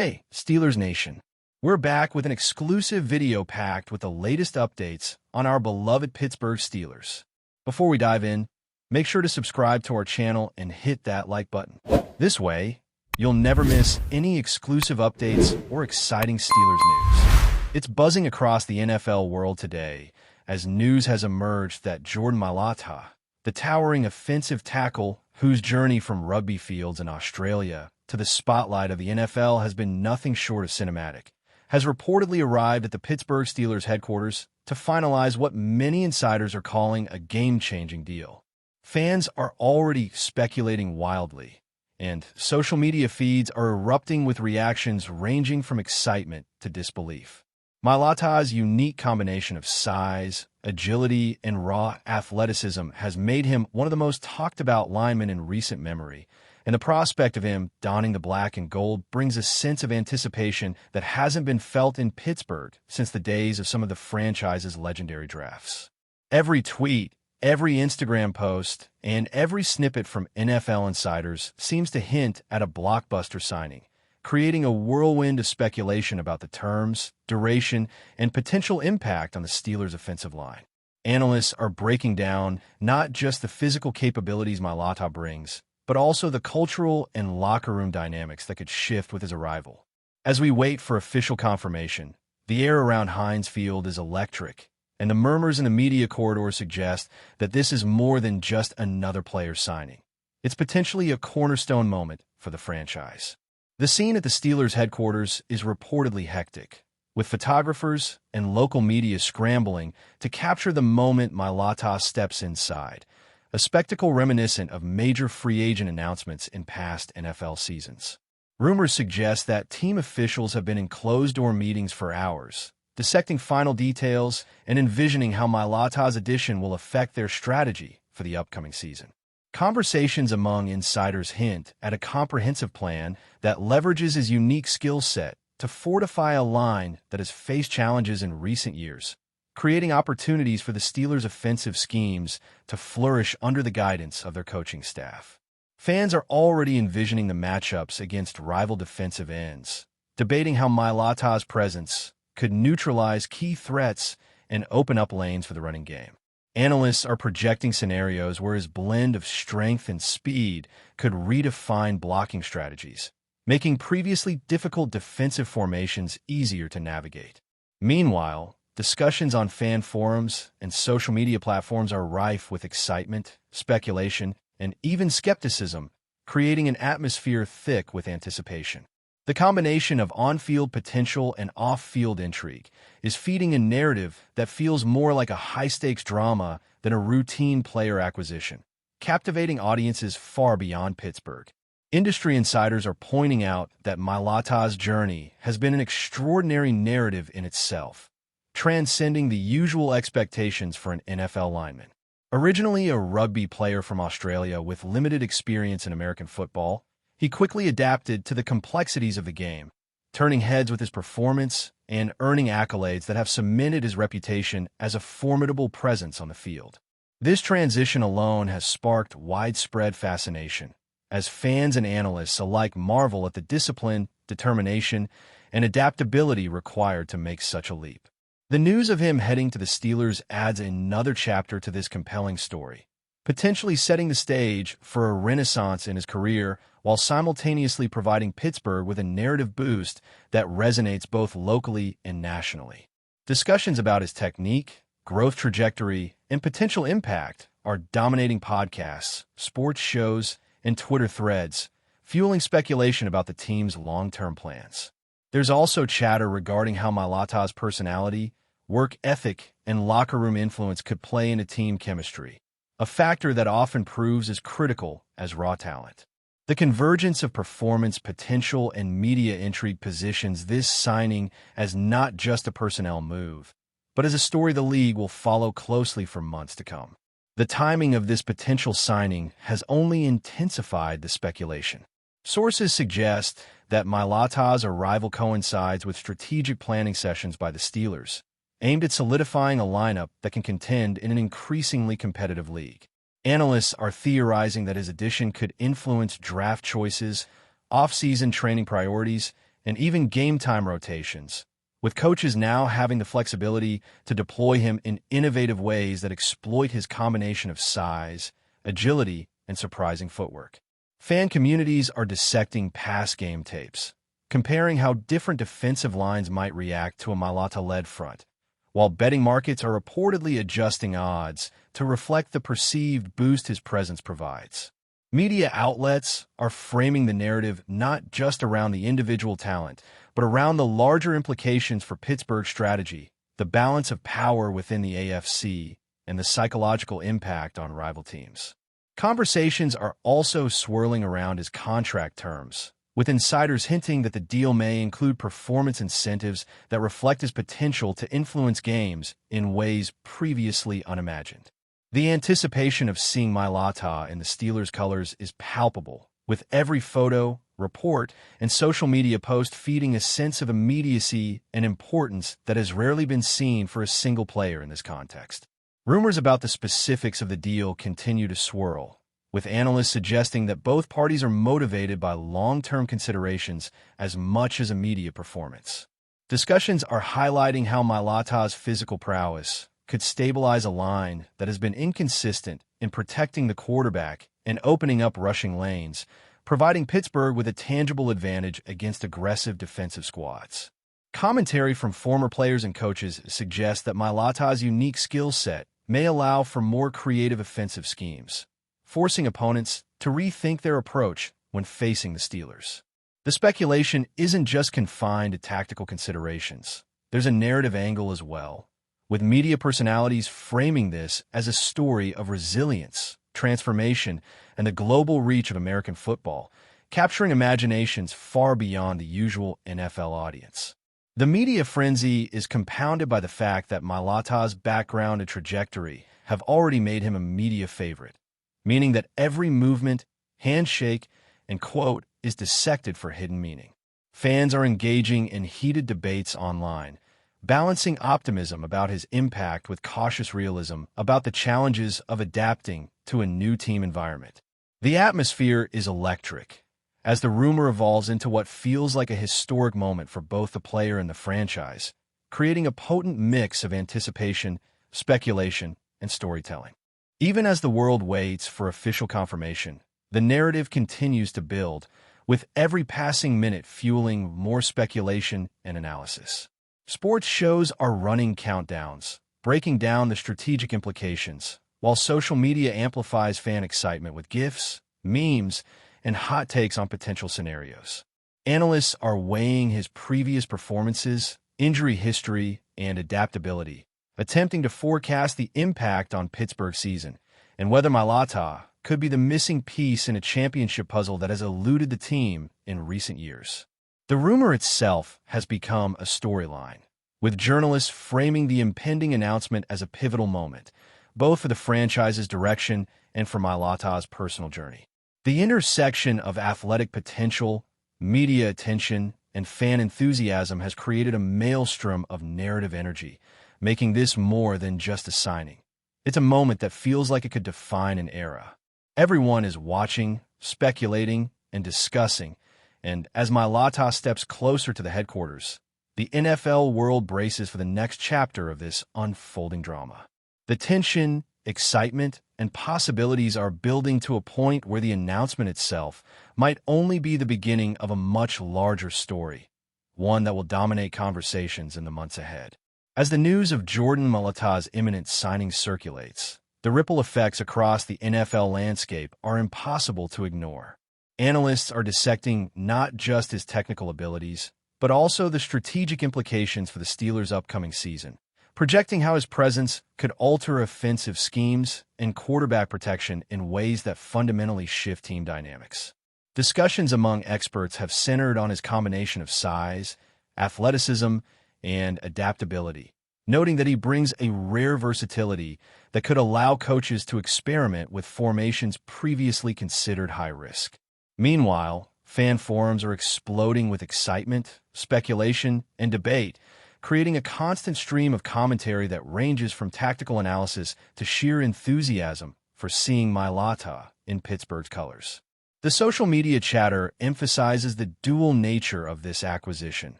Hey, Steelers Nation. We're back with an exclusive video packed with the latest updates on our beloved Pittsburgh Steelers. Before we dive in, make sure to subscribe to our channel and hit that like button. This way, you'll never miss any exclusive updates or exciting Steelers news. It's buzzing across the NFL world today as news has emerged that Jordan Mailata, the towering offensive tackle whose journey from rugby fields in Australia to the spotlight of the NFL has been nothing short of cinematic, has reportedly arrived at the Pittsburgh Steelers headquarters to finalize what many insiders are calling a game-changing deal. Fans are already speculating wildly, and social media feeds are erupting with reactions ranging from excitement to disbelief. Mailata's unique combination of size, agility, and raw athleticism has made him one of the most talked-about linemen in recent memory, and the prospect of him donning the black and gold brings a sense of anticipation that hasn't been felt in Pittsburgh since the days of some of the franchise's legendary drafts. Every tweet, every Instagram post, and every snippet from NFL insiders seems to hint at a blockbuster signing, creating a whirlwind of speculation about the terms, duration, and potential impact on the Steelers' offensive line. Analysts are breaking down not just the physical capabilities Mailata brings, but also the cultural and locker room dynamics that could shift with his arrival. As we wait for official confirmation, the air around Heinz Field is electric, and the murmurs in the media corridor suggest that this is more than just another player signing. It's potentially a cornerstone moment for the franchise. The scene at the Steelers' headquarters is reportedly hectic, with photographers and local media scrambling to capture the moment Mailata steps inside, a spectacle reminiscent of major free agent announcements in past NFL seasons. Rumors suggest that team officials have been in closed-door meetings for hours, dissecting final details and envisioning how Mailata's addition will affect their strategy for the upcoming season. Conversations among insiders hint at a comprehensive plan that leverages his unique skill set to fortify a line that has faced challenges in recent years, creating opportunities for the Steelers' offensive schemes to flourish under the guidance of their coaching staff. Fans are already envisioning the matchups against rival defensive ends, debating how Mailata's presence could neutralize key threats and open up lanes for the running game. Analysts are projecting scenarios where his blend of strength and speed could redefine blocking strategies, making previously difficult defensive formations easier to navigate. Meanwhile, discussions on fan forums and social media platforms are rife with excitement, speculation, and even skepticism, creating an atmosphere thick with anticipation. The combination of on-field potential and off-field intrigue is feeding a narrative that feels more like a high-stakes drama than a routine player acquisition, captivating audiences far beyond Pittsburgh. Industry insiders are pointing out that Mailata's journey has been an extraordinary narrative in itself, transcending the usual expectations for an NFL lineman. Originally a rugby player from Australia with limited experience in American football, he quickly adapted to the complexities of the game, turning heads with his performance and earning accolades that have cemented his reputation as a formidable presence on the field. This transition alone has sparked widespread fascination, as fans and analysts alike marvel at the discipline, determination, and adaptability required to make such a leap. The news of him heading to the Steelers adds another chapter to this compelling story, potentially setting the stage for a renaissance in his career while simultaneously providing Pittsburgh with a narrative boost that resonates both locally and nationally. Discussions about his technique, growth trajectory, and potential impact are dominating podcasts, sports shows, and Twitter threads, fueling speculation about the team's long-term plans. There's also chatter regarding how Mailata's personality, work ethic, and locker room influence could play into team chemistry, a factor that often proves as critical as raw talent. The convergence of performance potential and media intrigue positions this signing as not just a personnel move, but as a story the league will follow closely for months to come. The timing of this potential signing has only intensified the speculation. Sources suggest that Mailata's arrival coincides with strategic planning sessions by the Steelers, aimed at solidifying a lineup that can contend in an increasingly competitive league. Analysts are theorizing that his addition could influence draft choices, off-season training priorities, and even game-time rotations, with coaches now having the flexibility to deploy him in innovative ways that exploit his combination of size, agility, and surprising footwork. Fan communities are dissecting past game tapes, comparing how different defensive lines might react to a Mailata-led front, while betting markets are reportedly adjusting odds to reflect the perceived boost his presence provides. Media outlets are framing the narrative not just around the individual talent, but around the larger implications for Pittsburgh's strategy, the balance of power within the AFC, and the psychological impact on rival teams. Conversations are also swirling around his contract terms, with insiders hinting that the deal may include performance incentives that reflect his potential to influence games in ways previously unimagined. The anticipation of seeing Mailata in the Steelers' colors is palpable, with every photo, report, and social media post feeding a sense of immediacy and importance that has rarely been seen for a single player in this context. Rumors about the specifics of the deal continue to swirl, with analysts suggesting that both parties are motivated by long-term considerations as much as immediate performance. Discussions are highlighting how Mailata's physical prowess could stabilize a line that has been inconsistent in protecting the quarterback and opening up rushing lanes, providing Pittsburgh with a tangible advantage against aggressive defensive squads. Commentary from former players and coaches suggests that Mailata's unique skill set may allow for more creative offensive schemes, forcing opponents to rethink their approach when facing the Steelers. The speculation isn't just confined to tactical considerations. There's a narrative angle as well, with media personalities framing this as a story of resilience, transformation, and the global reach of American football, capturing imaginations far beyond the usual NFL audience. The media frenzy is compounded by the fact that Mailata's background and trajectory have already made him a media favorite, meaning that every movement, handshake, and quote is dissected for hidden meaning. Fans are engaging in heated debates online, balancing optimism about his impact with cautious realism about the challenges of adapting to a new team environment. The atmosphere is electric, as the rumor evolves into what feels like a historic moment for both the player and the franchise, creating a potent mix of anticipation, speculation, and storytelling. Even as the world waits for official confirmation, the narrative continues to build, with every passing minute fueling more speculation and analysis. Sports shows are running countdowns, breaking down the strategic implications, while social media amplifies fan excitement with GIFs, memes, and hot takes on potential scenarios. Analysts are weighing his previous performances, injury history, and adaptability, attempting to forecast the impact on Pittsburgh's season, and whether Mailata could be the missing piece in a championship puzzle that has eluded the team in recent years. The rumor itself has become a storyline, with journalists framing the impending announcement as a pivotal moment, both for the franchise's direction and for Mailata's personal journey. The intersection of athletic potential, media attention, and fan enthusiasm has created a maelstrom of narrative energy, making this more than just a signing. It's a moment that feels like it could define an era. Everyone is watching, speculating, and discussing, and as Mailata steps closer to the headquarters, the NFL world braces for the next chapter of this unfolding drama. The tension, excitement, and possibilities are building to a point where the announcement itself might only be the beginning of a much larger story, one that will dominate conversations in the months ahead. As the news of Jordan Mailata's imminent signing circulates, the ripple effects across the NFL landscape are impossible to ignore. Analysts are dissecting not just his technical abilities, but also the strategic implications for the Steelers' upcoming season, projecting how his presence could alter offensive schemes and quarterback protection in ways that fundamentally shift team dynamics. Discussions among experts have centered on his combination of size, athleticism, and adaptability, noting that he brings a rare versatility that could allow coaches to experiment with formations previously considered high risk. Meanwhile, fan forums are exploding with excitement, speculation, and debate, creating a constant stream of commentary that ranges from tactical analysis to sheer enthusiasm for seeing Mailata in Pittsburgh's colors. The social media chatter emphasizes the dual nature of this acquisition,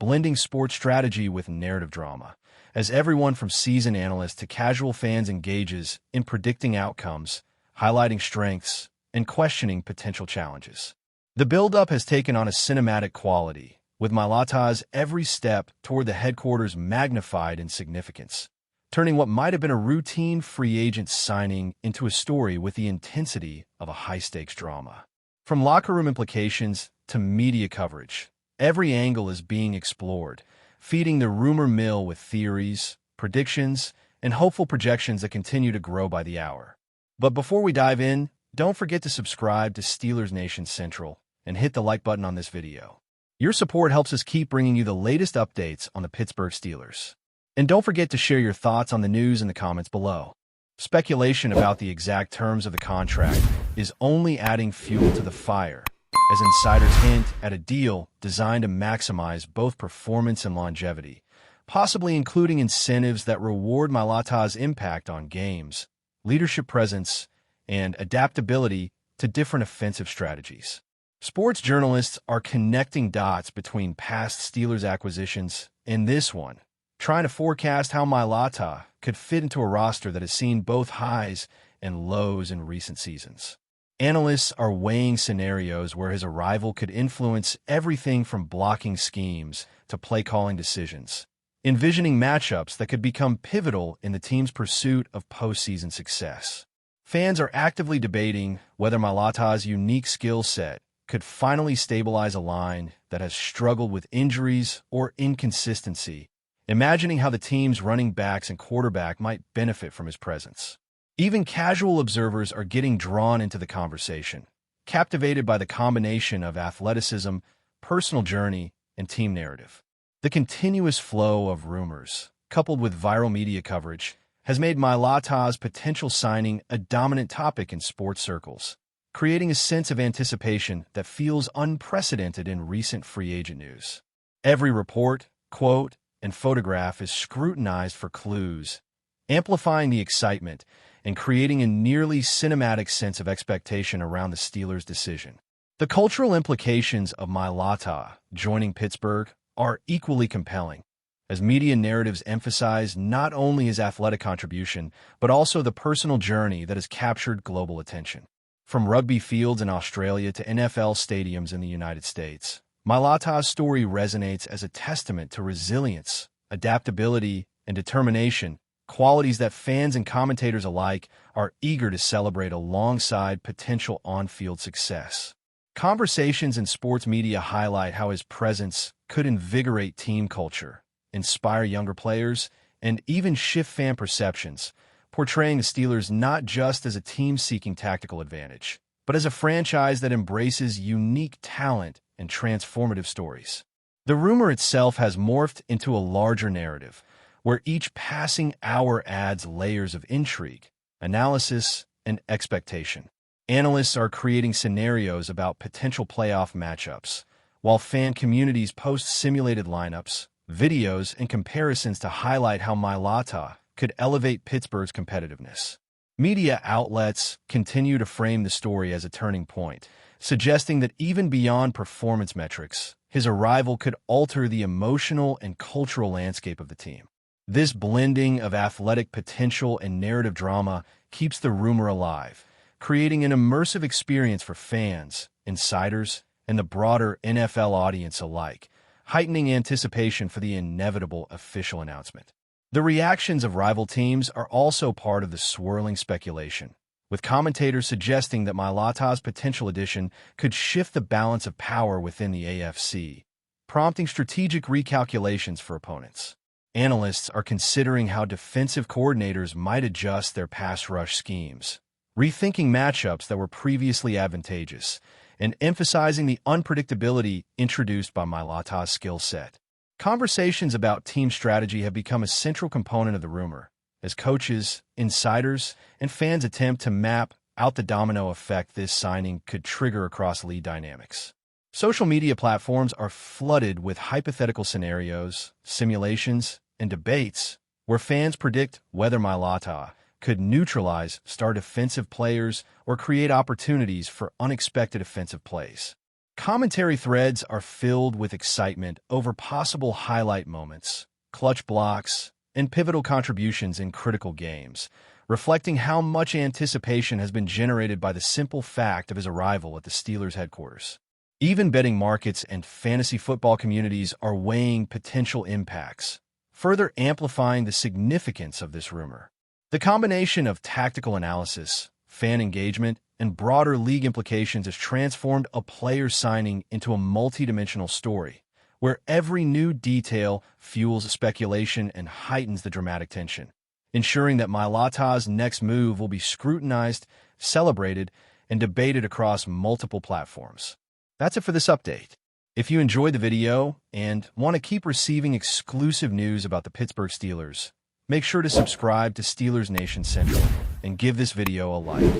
blending sports strategy with narrative drama, as everyone from seasoned analysts to casual fans engages in predicting outcomes, highlighting strengths, and questioning potential challenges. The build-up has taken on a cinematic quality, with Mailata's every step toward the headquarters magnified in significance, turning what might have been a routine free agent signing into a story with the intensity of a high-stakes drama. From locker room implications to media coverage, every angle is being explored, feeding the rumor mill with theories, predictions, and hopeful projections that continue to grow by the hour. But before we dive in, don't forget to subscribe to Steelers Nation Central and hit the like button on this video. Your support helps us keep bringing you the latest updates on the Pittsburgh Steelers. And don't forget to share your thoughts on the news in the comments below. Speculation about the exact terms of the contract is only adding fuel to the fire, as insiders hint at a deal designed to maximize both performance and longevity, possibly including incentives that reward Mailata's impact on games, leadership presence, and adaptability to different offensive strategies. Sports journalists are connecting dots between past Steelers acquisitions and this one, trying to forecast how Mailata could fit into a roster that has seen both highs and lows in recent seasons. Analysts are weighing scenarios where his arrival could influence everything from blocking schemes to play-calling decisions, envisioning matchups that could become pivotal in the team's pursuit of postseason success. Fans are actively debating whether Mailata's unique skill set could finally stabilize a line that has struggled with injuries or inconsistency, imagining how the team's running backs and quarterback might benefit from his presence. Even casual observers are getting drawn into the conversation, captivated by the combination of athleticism, personal journey, and team narrative. The continuous flow of rumors, coupled with viral media coverage, has made Mailata's potential signing a dominant topic in sports circles, creating a sense of anticipation that feels unprecedented in recent free agent news. Every report, quote, and photograph is scrutinized for clues, amplifying the excitement and creating a nearly cinematic sense of expectation around the Steelers' decision. The cultural implications of Mailata joining Pittsburgh are equally compelling, as media narratives emphasize not only his athletic contribution, but also the personal journey that has captured global attention. From rugby fields in Australia to NFL stadiums in the United States, Mailata's story resonates as a testament to resilience, adaptability, and determination, qualities that fans and commentators alike are eager to celebrate alongside potential on-field success. Conversations in sports media highlight how his presence could invigorate team culture, inspire younger players, and even shift fan perceptions, portraying the Steelers not just as a team seeking tactical advantage, but as a franchise that embraces unique talent and transformative stories. The rumor itself has morphed into a larger narrative, where each passing hour adds layers of intrigue, analysis, and expectation. Analysts are creating scenarios about potential playoff matchups, while fan communities post simulated lineups, videos, and comparisons to highlight how Mailata could elevate Pittsburgh's competitiveness. Media outlets continue to frame the story as a turning point, suggesting that even beyond performance metrics, his arrival could alter the emotional and cultural landscape of the team. This blending of athletic potential and narrative drama keeps the rumor alive, creating an immersive experience for fans, insiders, and the broader NFL audience alike, heightening anticipation for the inevitable official announcement. The reactions of rival teams are also part of the swirling speculation, with commentators suggesting that Mailata's potential addition could shift the balance of power within the AFC, prompting strategic recalculations for opponents. Analysts are considering how defensive coordinators might adjust their pass rush schemes, rethinking matchups that were previously advantageous, and emphasizing the unpredictability introduced by Mailata's skill set. Conversations about team strategy have become a central component of the rumor, as coaches, insiders, and fans attempt to map out the domino effect this signing could trigger across league dynamics. Social media platforms are flooded with hypothetical scenarios, simulations, and debates where fans predict whether Mailata could neutralize star defensive players or create opportunities for unexpected offensive plays. Commentary threads are filled with excitement over possible highlight moments, clutch blocks, and pivotal contributions in critical games, reflecting how much anticipation has been generated by the simple fact of his arrival at the Steelers' headquarters. Even betting markets and fantasy football communities are weighing potential impacts, further amplifying the significance of this rumor. The combination of tactical analysis, fan engagement, and broader league implications has transformed a player's signing into a multidimensional story, where every new detail fuels speculation and heightens the dramatic tension, ensuring that Mailata's next move will be scrutinized, celebrated, and debated across multiple platforms. That's it for this update. If you enjoyed the video and want to keep receiving exclusive news about the Pittsburgh Steelers, make sure to subscribe to Steelers Nation Central and give this video a like.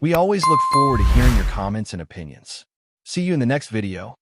We always look forward to hearing your comments and opinions. See you in the next video.